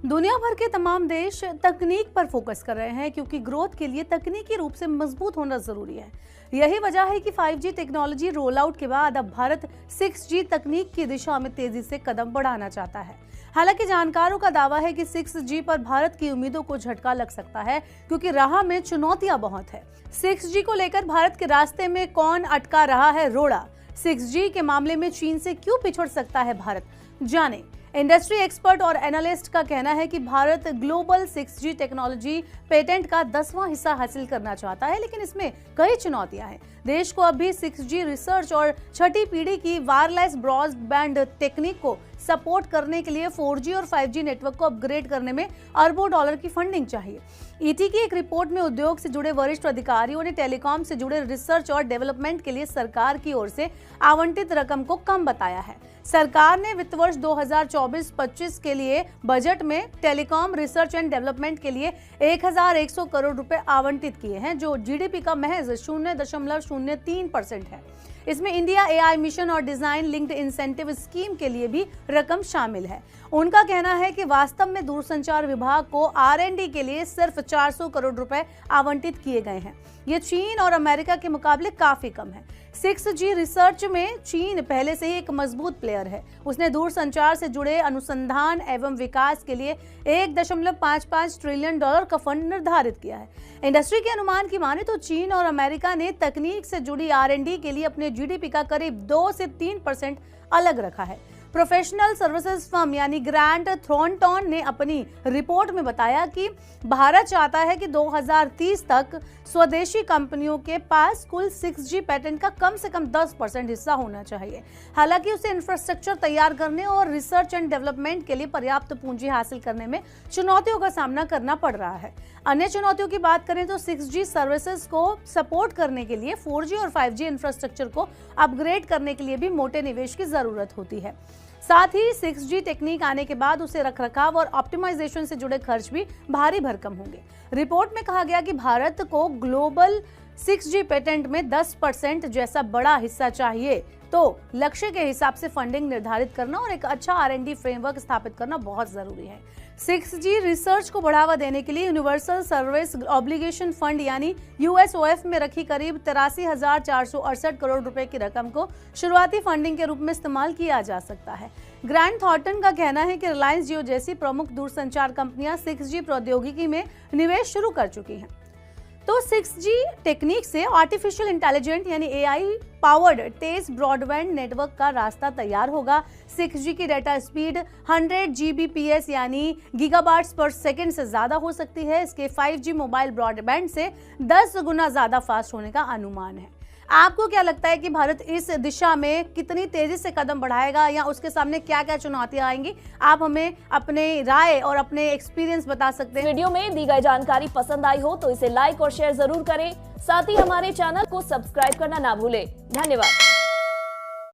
दुनिया भर के तमाम देश तकनीक पर फोकस कर रहे हैं क्योंकि ग्रोथ के लिए तकनीकी रूप से मजबूत होना जरूरी है। यही वजह है कि 5G टेक्नोलॉजी रोल आउट के बाद अब भारत 6G तकनीक की दिशा में तेजी से कदम बढ़ाना चाहता है। हालांकि जानकारों का दावा है कि 6G पर भारत की उम्मीदों को झटका लग सकता है क्योंकि राह में चुनौतियां बहुत है। 6G को लेकर भारत के रास्ते में कौन अटका रहा है रोड़ा? 6G के मामले में चीन से क्यों पिछड़ सकता है भारत? जाने। इंडस्ट्री एक्सपर्ट और एनालिस्ट का कहना है कि Bharat global 6G technology patent का 10वां हिस्सा हासिल करना चाहता है, लेकिन इसमें कई चुनौतियां हैं। देश को अभी 6G रिसर्च और छठी पीढ़ी की वायरलेस ब्रॉडबैंड टेक्निक को सपोर्ट करने के लिए 4G और 5G नेटवर्क को अपग्रेड करने में अरबों डॉलर की फंडिंग चाहिए। ईटी की एक रिपोर्ट में उद्योग से जुड़े वरिष्ठ अधिकारियों ने टेलीकॉम से जुड़े रिसर्च और डेवलपमेंट के लिए सरकार की ओर से आवंटित रकम को कम बताया है। सरकार ने वित्त वर्ष 2024-25 के लिए बजट में टेलीकॉम रिसर्च एंड डेवलपमेंट के लिए 1100 करोड़ रुपए आवंटित किए हैं, जो जीडीपी का महज 0.03% है। इसमें इंडिया एआई मिशन और डिजाइन लिंक्ड इंसेंटिव स्कीम के लिए भी रकम शामिल है। उनका कहना है कि वास्तव में दूरसंचार विभाग को R&D के लिए सिर्फ 400 करोड़ रुपए आवंटित किए गए हैं। ये चीन और अमेरिका के मुकाबले काफी कम है। 6G रिसर्च में चीन पहले से ही एक मजबूत प्लेयर है। उसने दूरसंचार से जुड़े अनुसंधान एवं विकास के लिए 1.55 ट्रिलियन डॉलर का फंड निर्धारित किया है। इंडस्ट्री के अनुमान की माने तो चीन और अमेरिका ने तकनीक से जुड़ी R&D के लिए अपने जीडीपी का करीब 2 से 3% अलग रखा है। प्रोफेशनल सर्विसेज फर्म यानी ग्रांट थॉर्नटन ने अपनी रिपोर्ट में बताया कि भारत चाहता है कि 2030 तक स्वदेशी कंपनियों के पास कुल 6G पेटेंट का कम से कम 10% हिस्सा होना चाहिए। हालांकि उसे इंफ्रास्ट्रक्चर तैयार करने और रिसर्च एंड डेवलपमेंट के लिए पर्याप्त पूंजी हासिल करने में चुनौतियों का सामना करना पड़ रहा है। अन्य चुनौतियों की बात करें तो 6G सर्विसेज को सपोर्ट करने के लिए 4G और 5G इंफ्रास्ट्रक्चर को अपग्रेड करने के लिए भी मोटे निवेश की जरूरत होती है। साथ ही 6G टेक्निक आने के बाद उसे रखरखाव और ऑप्टिमाइजेशन से जुड़े खर्च भी भारी भरकम होंगे। रिपोर्ट में कहा गया कि भारत को ग्लोबल 6G पेटेंट में 10% जैसा बड़ा हिस्सा चाहिए, तो लक्ष्य के हिसाब से फंडिंग निर्धारित करना और एक अच्छा R&D फ्रेमवर्क स्थापित करना बहुत जरूरी है। 6G रिसर्च को बढ़ावा देने के लिए यूनिवर्सल सर्विस ऑब्लिगेशन फंड यानी USOF में रखी करीब 83,468 करोड़ रुपए की रकम को शुरुआती फंडिंग के रूप में इस्तेमाल किया जा सकता है। ग्रांट थॉर्नटन का कहना है कि रिलायंस जियो जैसी प्रमुख दूरसंचार कंपनियां 6G प्रौद्योगिकी में निवेश शुरू कर चुकी हैं। तो 6G टेक्निक से आर्टिफिशियल इंटेलिजेंट यानी AI पावर्ड तेज ब्रॉडबैंड नेटवर्क का रास्ता तैयार होगा। 6G की डेटा स्पीड 100 Gbps यानी गीगाबाइट्स पर सेकंड से ज्यादा हो सकती है। इसके 5G मोबाइल ब्रॉडबैंड से 10 गुना ज्यादा फास्ट होने का अनुमान है। आपको क्या लगता है कि भारत इस दिशा में कितनी तेजी से कदम बढ़ाएगा या उसके सामने क्या क्या चुनौतियां आएंगी? आप हमें अपने राय और अपने एक्सपीरियंस बता सकते हैं। वीडियो में दी गई जानकारी पसंद आई हो तो इसे लाइक और शेयर जरूर करें। साथ ही हमारे चैनल को सब्सक्राइब करना ना भूलें। धन्यवाद।